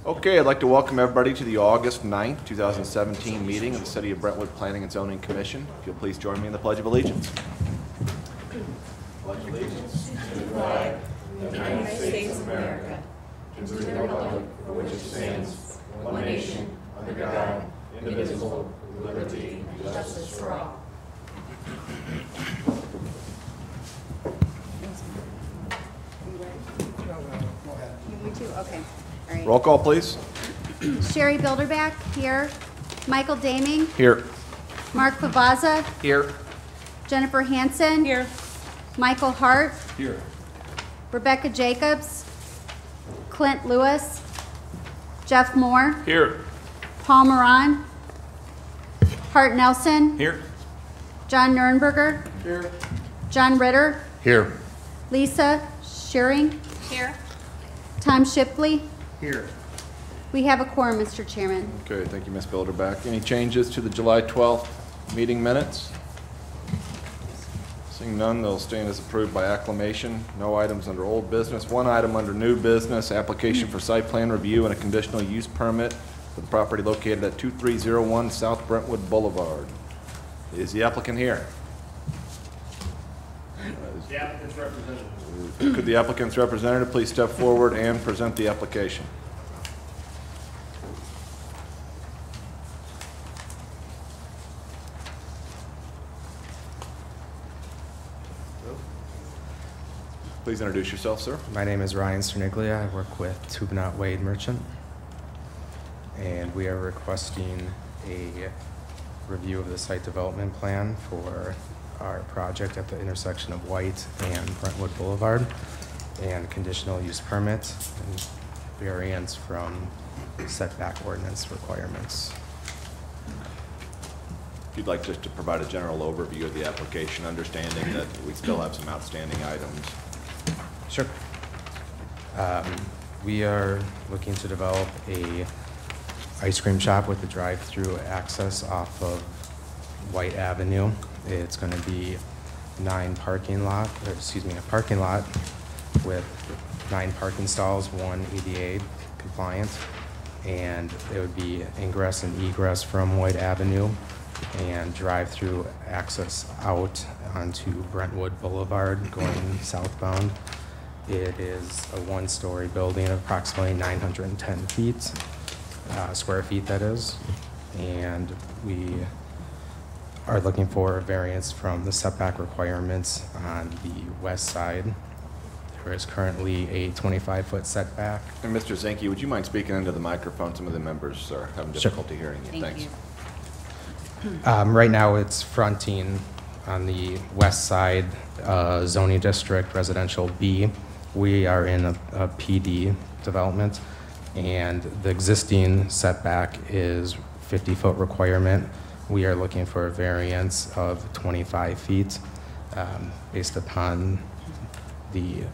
Okay, I'd like to welcome everybody to the August 9th, 2017 meeting of the City of Brentwood Planning and Zoning Commission. If you'll please join me in the Pledge of Allegiance. Pledge allegiance to the flag of the United States of America, and to the republic for which it stands, one nation, under God, indivisible, with liberty and justice for all. Okay. All right. Roll call, please. Sherry Bilderback, here. Michael Daming, Here. Mark Pavaza, Here. Jennifer Hansen, Here. Michael Hart, Here. Rebecca Jacobs, Clint Lewis, Jeff Moore, Here. Paul Moran, Hart Nelson, Here. John Nurnberger, Here. John Ritter, Here. Lisa Shearing, Here. Tom Shipley. Here. We have a quorum, Mr. Chairman. Okay, thank you, Ms. Bilderback. Any changes to the July 12th meeting minutes? Seeing none, they'll stand as approved by acclamation. No items under old business. One item under new business, application for site plan review and a conditional use permit for the property located at 2301 South Brentwood Boulevard. Is the applicant here? The applicant's representative. Could the applicant's representative please step forward and present the application? Please introduce yourself, sir. My name is Ryan Cerniglia. I work with Tubenot Wade Merchant, and we are requesting a review of the site development plan for our project at the intersection of White and Brentwood Boulevard, and conditional use permit and variance from setback ordinance requirements. If you'd like just to provide a general overview of the application, understanding that we still have some outstanding items. Sure. We are looking to develop a ice cream shop with a drive-through access off of White Avenue. It's going to be a parking lot with 9 parking stalls, 1 ADA compliant, and it would be ingress and egress from White Avenue and drive-through access out onto Brentwood Boulevard going southbound. It is a 1-story building of approximately 910 feet, square feet that is, and we are looking for a variance from the setback requirements on the west side. There is currently a 25-foot setback. And Mr. Zinke, would you mind speaking into the microphone? Some of the members are having difficulty hearing you. Thanks. Right now it's fronting on the west side, zoning district, residential B. We are in a PD development, and the existing setback is 50-foot requirement. We are looking for a variance of 25 feet based upon the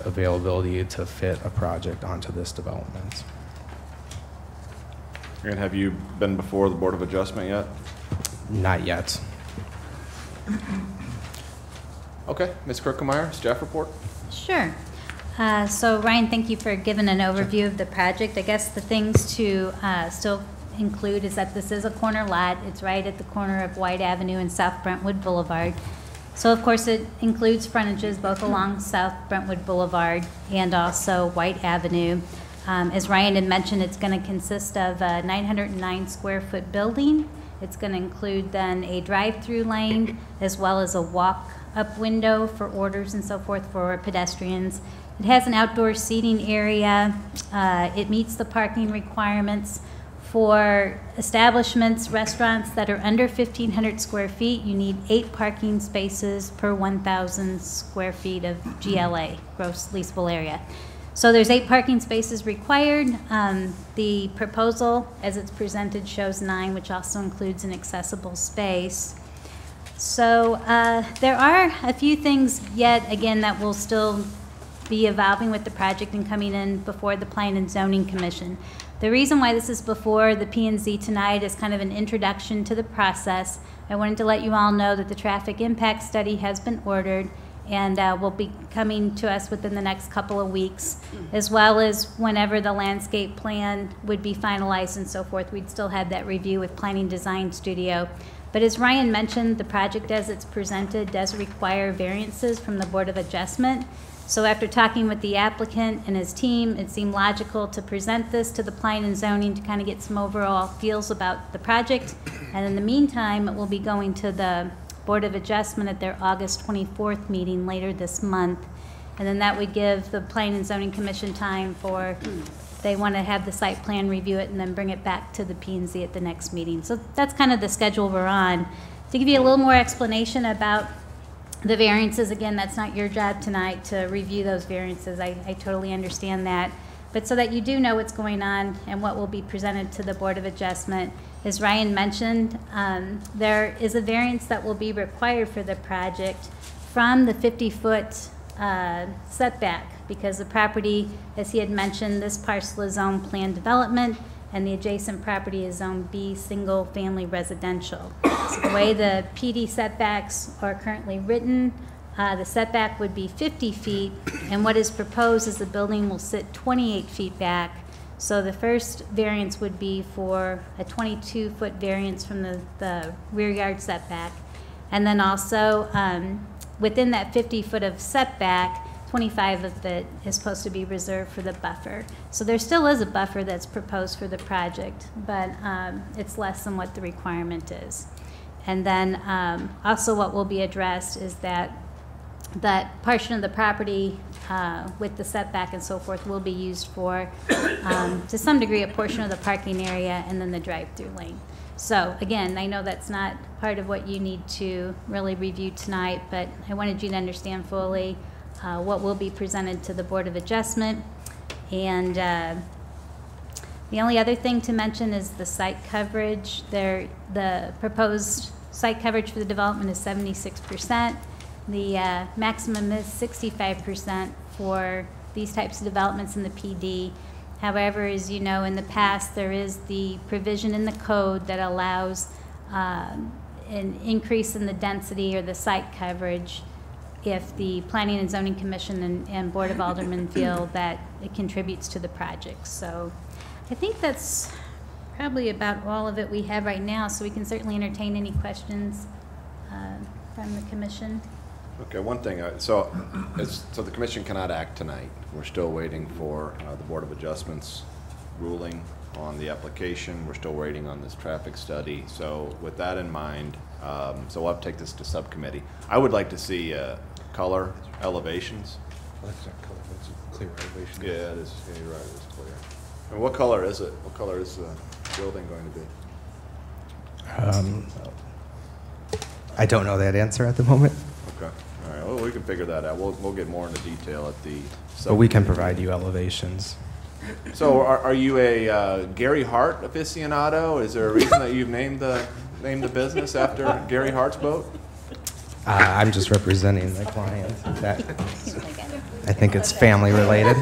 availability to fit a project onto this development. And have you been before the Board of Adjustment yet? Not yet. Okay, Ms. Kirkemeyer, staff report. Sure. So Ryan, thank you for giving an overview of the project. I guess the things to still include is that this is a corner lot. It's right at the corner of White Avenue and South Brentwood Boulevard. So of course it includes frontages both along South Brentwood Boulevard and also White Avenue. As Ryan had mentioned, it's going to consist of a 909 square foot building. It's going to include then a drive-through lane as well as a walk-up window for orders and so forth for pedestrians. It has an outdoor seating area. It meets the parking requirements. For establishments, restaurants that are under 1,500 square feet, you need 8 parking spaces per 1,000 square feet of GLA, gross leasable area. So there's 8 parking spaces required. The proposal, as it's presented, shows 9, which also includes an accessible space. So there are a few things yet, again, that will still be evolving with the project and coming in before the Planning and Zoning Commission. The reason why this is before the P&Z tonight is kind of an introduction to the process. I wanted to let you all know that the traffic impact study has been ordered, and will be coming to us within the next couple of weeks, as well as whenever the landscape plan would be finalized and so forth. We'd still have that review with Planning Design Studio. But as Ryan mentioned, the project as it's presented does require variances from the Board of Adjustment. So after talking with the applicant and his team, it seemed logical to present this to the Planning and Zoning to kind of get some overall feels about the project. And in the meantime, it will be going to the Board of Adjustment at their August 24th meeting later this month. And then that would give the Planning and Zoning Commission time for, they want to have the site plan, review it, and then bring it back to the P&Z at the next meeting. So that's kind of the schedule we're on. To give you a little more explanation about the variances, again, that's not your job tonight to review those variances. I totally understand that. But so that you do know what's going on and what will be presented to the Board of Adjustment, as Ryan mentioned, there is a variance that will be required for the project from the 50-foot setback, because the property, as he had mentioned, this parcel is zone planned development, and the adjacent property is zone B, single family residential. So the way the PD setbacks are currently written, the setback would be 50 feet, and what is proposed is the building will sit 28 feet back. So the first variance would be for a 22-foot variance from the rear yard setback. And then also, within that 50 foot of setback, 25 of it is supposed to be reserved for the buffer. So there still is a buffer that's proposed for the project, but it's less than what the requirement is. And then also what will be addressed is that portion of the property with the setback and so forth will be used for, to some degree, a portion of the parking area and then the drive-through lane. So again, I know that's not part of what you need to really review tonight, but I wanted you to understand fully what will be presented to the Board of Adjustment. And the only other thing to mention is the site coverage. The proposed site coverage for the development is 76%. The maximum is 65% for these types of developments in the PD. However, as you know, in the past, there is the provision in the code that allows an increase in the density or the site coverage if the Planning and Zoning Commission and Board of Aldermen feel that it contributes to the project. So I think that's probably about all of it we have right now, so we can certainly entertain any questions from the commission. Okay, one thing, so the commission cannot act tonight. We're still waiting for the Board of Adjustments ruling on the application. We're still waiting on this traffic study. So with that in mind, so we'll have to take this to subcommittee. I would like to see color elevations. Well, that's not color, that's a clear elevation. Yeah, it is. Yeah, you're right, it's clear. And what color is it? What color is the building going to be? I don't know that answer at the moment, Okay, all right, well, we can figure that out. We'll get more into detail at the but we can subcommittee. provide you elevations. So are you a Gary Hart aficionado? Is there a reason that you've named the business after Gary Hart's boat? I'm just representing the client. I think it's family related.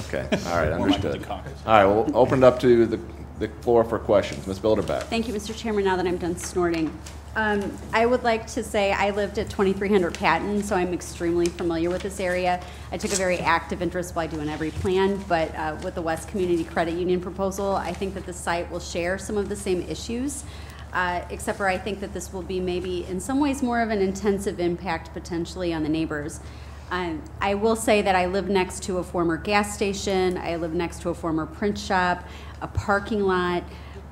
Okay, all right, understood. All right, we'll open it up to the floor for questions. Ms. Bilderbeck. Thank you, Mr. Chairman. Now that I'm done snorting, I would like to say I lived at 2300 Patton, so I'm extremely familiar with this area. I took a very active interest, well, I do in every plan, but with the West Community Credit Union proposal, I think that the site will share some of the same issues, except for I think that this will be maybe in some ways more of an intensive impact potentially on the neighbors. I will say that I live next to a former gas station, I live next to a former print shop, a parking lot,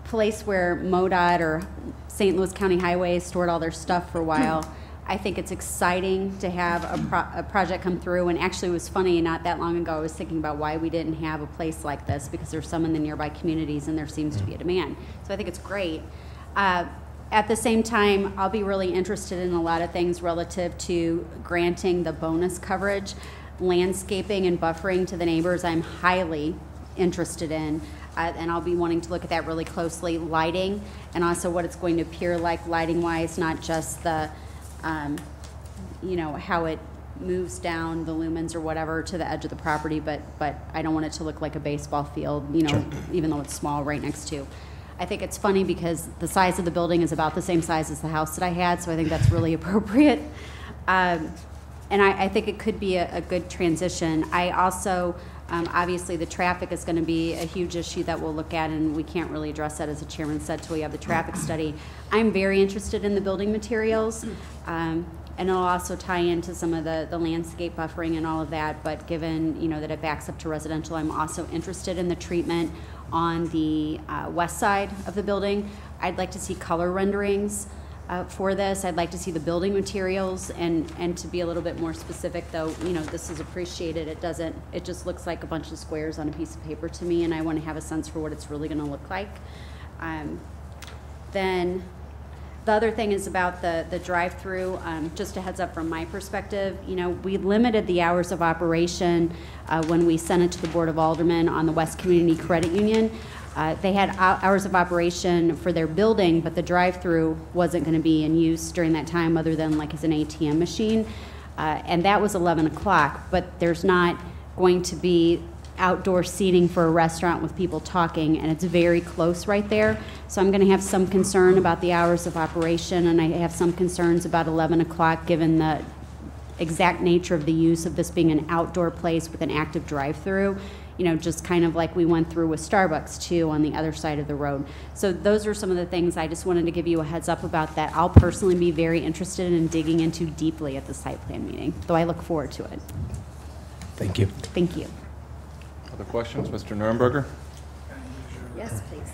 place where MoDOT or St. Louis County Highway stored all their stuff for a while. I think it's exciting to have a project come through, and actually it was funny, not that long ago I was thinking about why we didn't have a place like this, because there's some in the nearby communities and there seems to be a demand. So I think it's great. At the same time, I'll be really interested in a lot of things relative to granting the bonus coverage, landscaping and buffering to the neighbors. I'm highly interested in, and I'll be wanting to look at that really closely. Lighting, and also what it's going to appear like lighting-wise, not just the, you know, how it moves down the lumens or whatever to the edge of the property, but I don't want it to look like a baseball field, you know, sure, even though it's small right next to. I think it's funny because the size of the building is about the same size as the house that I had, so I think that's really appropriate. And I think it could be a good transition. I also, obviously, the traffic is going to be a huge issue that we'll look at, and we can't really address that, as the chairman said, till we have the traffic study. I'm very interested in the building materials, and it'll also tie into some of the landscape buffering and all of that, but given, you know, that it backs up to residential, I'm also interested in the treatment on the west side of the building. I'd like to see color renderings for this. I'd like to see the building materials, and to be a little bit more specific, though, you know, this is appreciated. It just looks like a bunch of squares on a piece of paper to me, and I want to have a sense for what it's really going to look like. Then the other thing is about the drive-through. Just a heads up from my perspective, you know, we limited the hours of operation when we sent it to the Board of Aldermen on the West Community Credit Union. They had hours of operation for their building, but the drive-through wasn't going to be in use during that time other than like as an ATM machine. And that was 11 o'clock, but there's not going to be outdoor seating for a restaurant with people talking, and it's very close right there. So I'm going to have some concern about the hours of operation, and I have some concerns about 11 o'clock given the exact nature of the use of this being an outdoor place with an active drive-through. You know, just kind of like we went through with Starbucks too on the other side of the road. So those are some of the things I just wanted to give you a heads up about that I'll personally be very interested in digging into deeply at the site plan meeting, though I look forward to it. Thank you. Thank you. Other questions? Mr. Nuremberger? Yes, please.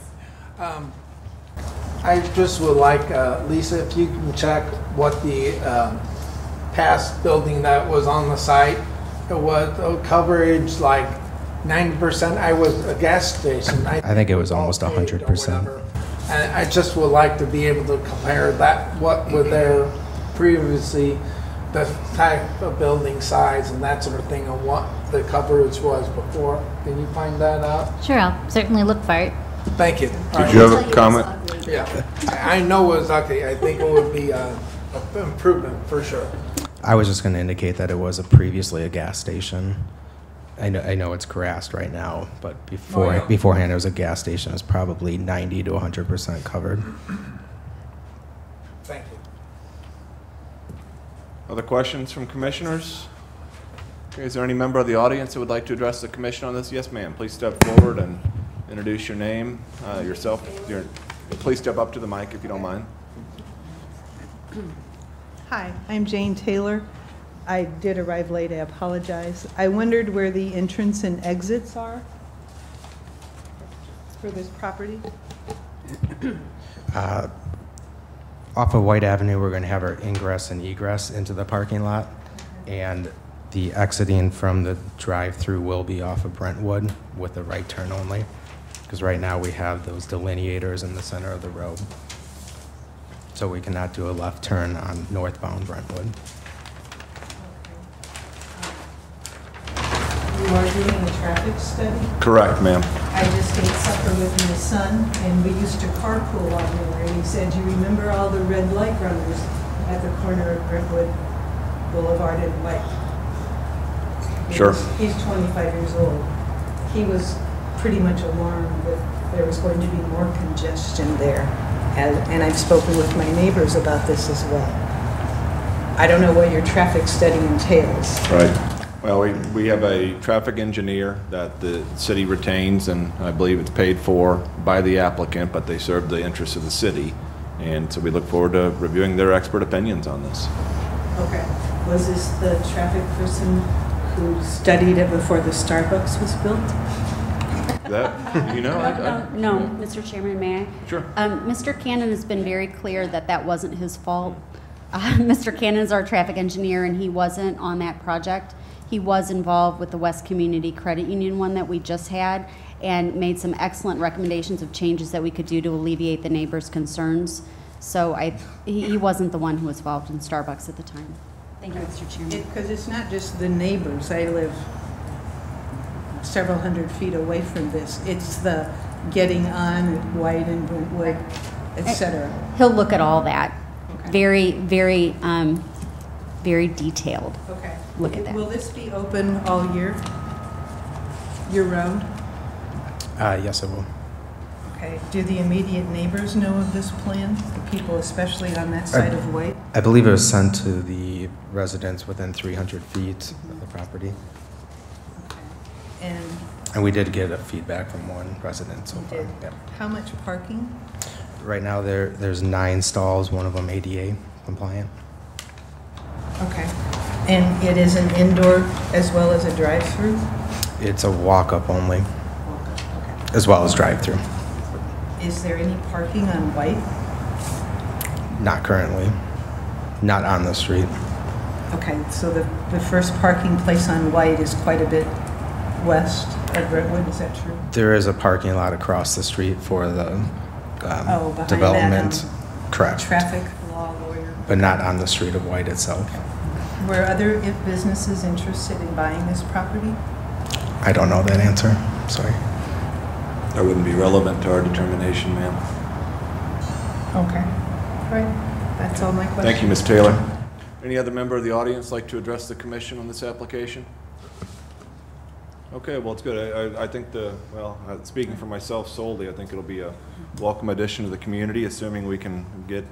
I just would like, Lisa, if you can check what the past building that was on the site, it was coverage like 90%. I was a gas station. I think it was almost 100%. And I just would like to be able to compare that, what were there previously, the type of building size and that sort of thing, and what the coverage was before. Can you find that out? Sure, I'll certainly look for it. Thank you. Did you have a comment? Yeah, I know it was ugly. I think it would be an improvement for sure. I was just going to indicate that it was previously a gas station. I know it's grassed right now, but beforehand it was a gas station. It was probably 90 to 100% covered. Thank you. Other questions from commissioners? Okay, is there any member of the audience that would like to address the commission on this? Yes, ma'am. Please step forward and introduce your name, yourself. Please step up to the mic if you don't mind. Hi, I'm Jane Taylor. I did arrive late, I apologize. I wondered where the entrance and exits are for this property. Off of White Avenue, we're going to have our ingress and egress into the parking lot, and the exiting from the drive-through will be off of Brentwood with a right turn only, because right now we have those delineators in the center of the road. So we cannot do a left turn on northbound Brentwood. You are doing a traffic study? Correct, ma'am. I just ate supper with my son, and we used to carpool on there, and he said, "You remember all the red light runners at the corner of Brentwood Boulevard and White?" Sure. He's 25 years old. He was pretty much alarmed that there was going to be more congestion there. And I've spoken with my neighbors about this as well. I don't know what your traffic study entails. Right. Well, we have a traffic engineer that the city retains, and I believe it's paid for by the applicant, but they serve the interests of the city. And so we look forward to reviewing their expert opinions on this. Okay. Was this the traffic person who studied it before the Starbucks was built? That, you know? No, Mr. Chairman, may I? Sure. Mr. Cannon has been very clear that that wasn't his fault. Mr. Cannon is our traffic engineer, and he wasn't on that project. He was involved with the West Community Credit Union one that we just had, and made some excellent recommendations of changes that we could do to alleviate the neighbors' concerns. So he wasn't the one who was involved in Starbucks at the time. Thank you, Mr. Chairman. Because it's not just the neighbors. I live several hundred feet away from this. It's the getting on at White and Brentwood, etc. He'll look at all that. Okay. Very, very, very detailed. Okay. Look at that. Will this be open all year? Year round? Yes, it will. Okay. Okay. Do the immediate neighbors know of this plan? The people especially on that side of White? I believe it was sent to the residents within 300 feet of the property. Okay. And we did get a feedback from one resident so You far. did? Yep. How much parking? Right now, there's 9 stalls, one of them ADA compliant. Okay. And it is an indoor as well as a drive-through? It's a walk-up only, Okay. as well as drive-through. Is there any parking on White? Not currently. Not on the street. Okay, so the first parking place on White is quite a bit west of Brentwood, is that true? There is a parking lot across the street for the Behind that, development. Correct. Traffic law lawyer. But not on the street of White itself. Were other businesses interested in buying this property? I don't know that answer. Sorry. That wouldn't be relevant to our determination, ma'am. Okay. All right, that's all my questions. Thank you, Ms. Taylor. Any other member of the audience like to address the commission on this application? Okay, well, it's good. I think speaking for myself solely, I think it'll be a welcome addition to the community, assuming we can get,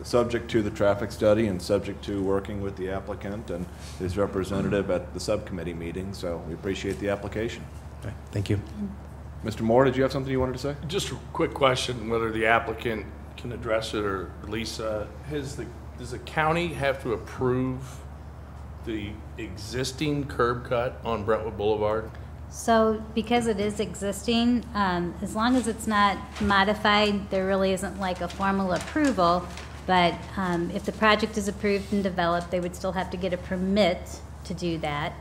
subject to the traffic study and subject to working with the applicant and his representative at the subcommittee meeting. So we appreciate the application. Okay, thank you. Mr. Moore, did you have something you wanted to say? Just a quick question, whether the applicant can address it, or Lisa, does the county have to approve the existing curb cut on Brentwood Boulevard? So because it is existing, as long as it's not modified, there really isn't like a formal approval. But if the project is approved and developed, they would still have to get a permit to do that.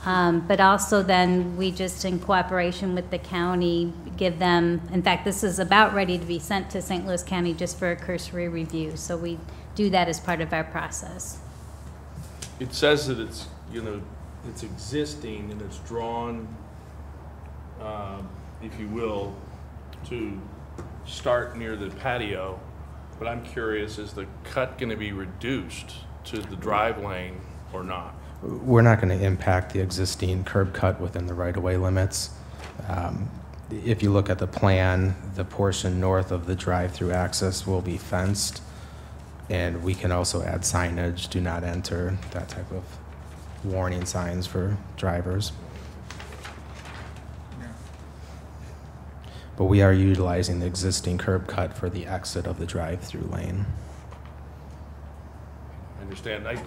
But also then we just, in cooperation with the county, give them, in fact, this is about ready to be sent to St. Louis County just for a cursory review. So we do that as part of our process. It says that it's, it's existing and it's drawn, if you will, to start near the patio. But I'm curious, is the cut going to be reduced to the drive lane or not? We're not going to impact the existing curb cut within the right-of-way limits. If you look at the plan, the portion north of the drive-through access will be fenced, and we can also add signage, do not enter, that type of warning signs for drivers. But we are utilizing the existing curb cut for the exit of the drive-through lane. I understand. I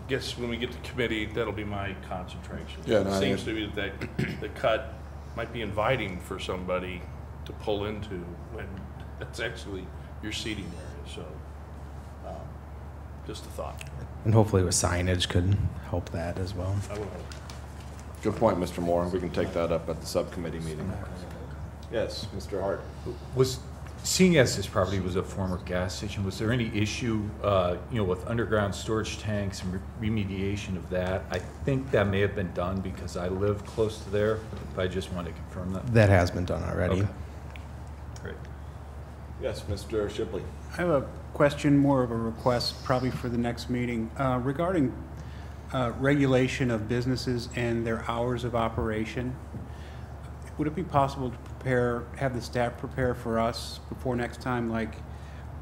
guess when we get to committee, that'll be my concentration. Yeah, no, It seems to be that the cut might be inviting for somebody to pull into when that's actually your seating area. So just a thought. And hopefully with signage could help that as well. I will hope. Good point, Mr. Moore. We can take that up at the subcommittee meeting. Yes, Mr. Hart. Seeing as this property was a former gas station, was there any issue, with underground storage tanks and remediation of that? I think that may have been done because I live close to there, but I just wanted to confirm that. That has been done already. Okay. Great. Yes, Mr. Shipley. I have a question, more of a request, probably for the next meeting, regarding regulation of businesses and their hours of operation. Would it be possible to have the staff prepare for us before next time, like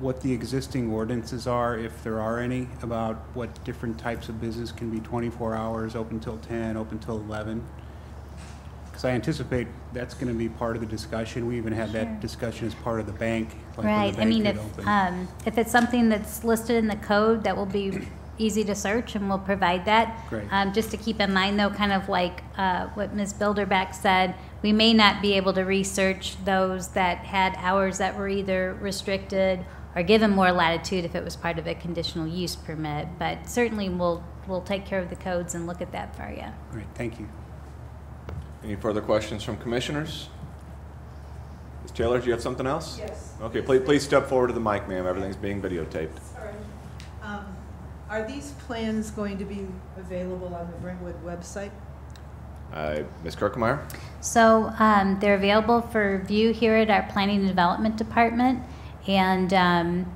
what the existing ordinances are, if there are any, about what different types of business can be 24 hours, open till 10, open till 11? Because I anticipate that's going to be part of the discussion. We even had that discussion as part of the bank. Like Right. I mean, if if it's something that's listed in the code, that will be easy to search, and we'll provide that. Great. Just to keep in mind, though, kind of like what Ms. Bilderback said, we may not be able to research those that had hours that were either restricted or given more latitude if it was part of a conditional use permit. But certainly, we'll take care of the codes and look at that for you. Great, thank you. Any further questions from commissioners? Ms. Taylor, do you have something else? Yes. Okay, please step forward to the mic, ma'am. Everything's being videotaped. Sorry. Are these plans going to be available on the Brentwood website? Ms. Kirkemeyer? So they're available for view here at our Planning and Development Department. And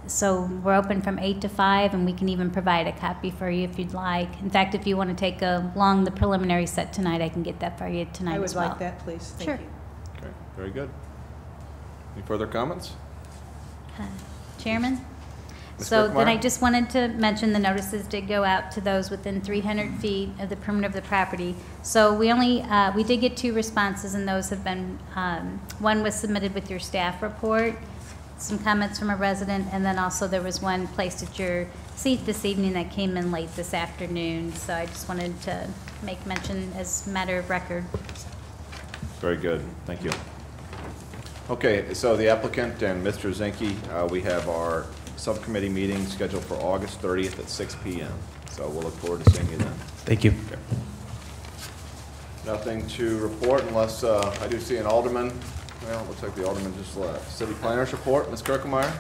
so we're open from 8 to 5, and we can even provide a copy for you if you'd like. In fact, if you want to take along the preliminary set tonight, I can get that for you tonight as well. I would like that, please. Thank Sure. you. Okay, very good. Any further comments? Chairman? Ms. So then I Birkmeyer? just wanted to mention the notices did go out to those within 300 feet of the perimeter of the property. So we did get 2 responses, and those have been, one was submitted with your staff report, some comments from a resident, and then also there was one placed at your seat this evening that came in late this afternoon. So I just wanted to make mention as matter of record. Very good, thank you. Okay, so the applicant and Mr. Zinke, we have our subcommittee meeting scheduled for August 30th at 6 p.m. So we'll look forward to seeing you then. Thank you. Okay. Nothing to report unless I do see an alderman. Well, it looks like the alderman just left. City planners report, Ms. Kirkemeyer?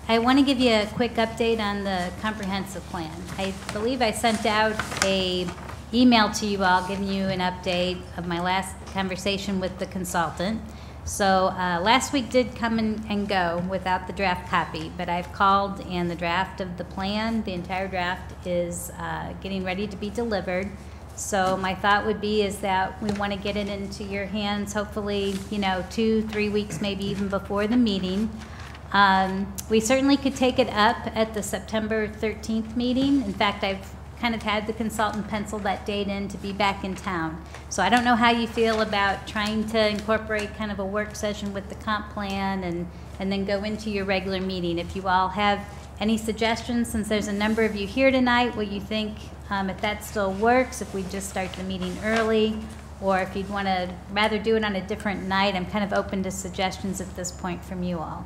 I want to give you a quick update on the comprehensive plan. I believe I sent out a email to you all giving you an update of my last conversation with the consultant. So last week did come and go without the draft copy, but I've called and the draft of the plan, the entire draft is getting ready to be delivered. So my thought would be is that we want to get it into your hands, hopefully, 2-3 weeks, maybe even before the meeting. We certainly could take it up at the September 13th meeting. In fact, I've kind of had the consultant pencil that date in to be back in town. So I don't know how you feel about trying to incorporate kind of a work session with the comp plan and then go into your regular meeting. If you all have any suggestions, since there's a number of you here tonight, what you think, if that still works, if we just start the meeting early, or if you'd want to rather do it on a different night, I'm kind of open to suggestions at this point from you all.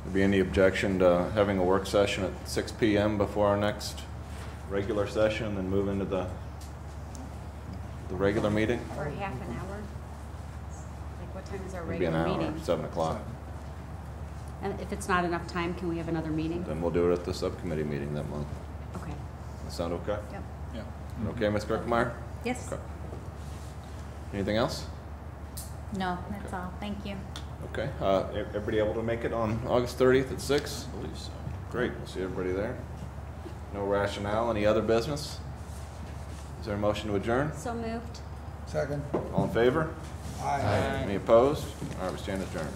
Would be any objection to having a work session at 6 p.m. before our next regular session and then move into the regular meeting? For half an hour? Like, what time is our Maybe an regular hour, meeting? 7 o'clock. And if it's not enough time, can we have another meeting? Then we'll do it at the subcommittee meeting that month. Okay. That sound okay? Yep. Okay, Ms. Kirkemeyer? Yes? Okay. Anything else? No, that's all. Thank you. Okay, everybody able to make it on August 30th at 6? I believe so. Great, we'll see everybody there. No rationale, any other business? Is there a motion to adjourn? So moved. Second. All in favor? Aye. Any opposed? All right, we stand adjourned.